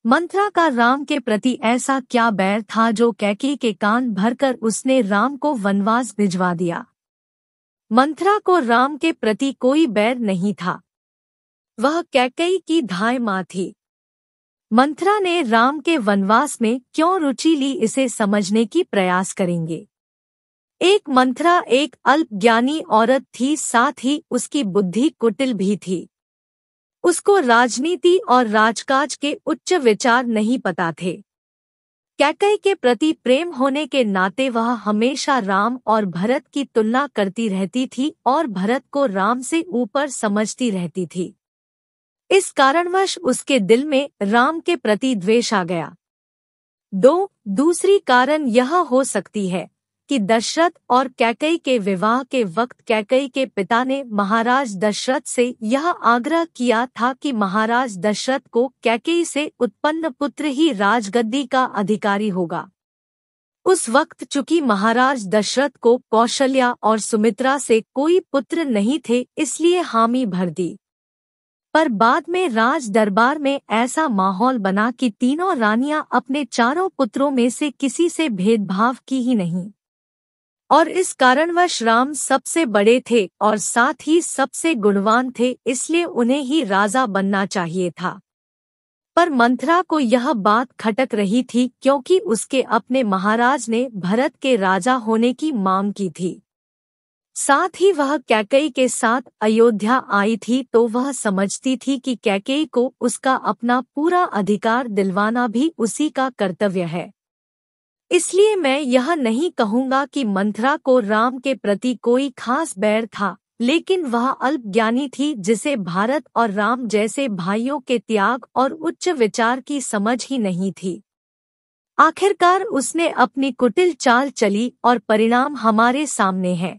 मंथरा का राम के प्रति ऐसा क्या बैर था जो कैकेयी के कान भरकर उसने राम को वनवास भिजवा दिया। मंथरा को राम के प्रति कोई बैर नहीं था। वह कैकेयी की धाय माँ थी। मंथरा ने राम के वनवास में क्यों रुचि ली, इसे समझने की प्रयास करेंगे। एक मंथरा एक अल्पज्ञानी औरत थी, साथ ही उसकी बुद्धि कुटिल भी थी। उसको राजनीति और राजकाज के उच्च विचार नहीं पता थे। कैकेयी के प्रति प्रेम होने के नाते वह हमेशा राम और भरत की तुलना करती रहती थी और भरत को राम से ऊपर समझती रहती थी। इस कारणवश उसके दिल में राम के प्रति द्वेष आ गया। दूसरी कारण यह हो सकती है कि दशरथ और कैकेयी के विवाह के वक्त कैकेयी के पिता ने महाराज दशरथ से यह आग्रह किया था कि महाराज दशरथ को कैकेयी से उत्पन्न पुत्र ही राजगद्दी का अधिकारी होगा। उस वक्त चूंकि महाराज दशरथ को कौशल्या और सुमित्रा से कोई पुत्र नहीं थे, इसलिए हामी भर दी। पर बाद में राज दरबार में ऐसा माहौल बना कि तीनों रानियां अपने चारों पुत्रों में से किसी से भेदभाव की ही नहीं, और इस कारणवश राम सबसे बड़े थे और साथ ही सबसे गुणवान थे, इसलिए उन्हें ही राजा बनना चाहिए था। पर मंथरा को यह बात खटक रही थी, क्योंकि उसके अपने महाराज ने भरत के राजा होने की मांग की थी। साथ ही वह कैकेयी के साथ अयोध्या आई थी, तो वह समझती थी कि कैकेयी को उसका अपना पूरा अधिकार दिलवाना भी उसी का कर्तव्य है। इसलिए मैं यह नहीं कहूँगा कि मंथरा को राम के प्रति कोई खास बैर था, लेकिन वह अल्पज्ञानी थी जिसे भारत और राम जैसे भाइयों के त्याग और उच्च विचार की समझ ही नहीं थी। आखिरकार उसने अपनी कुटिल चाल चली और परिणाम हमारे सामने है।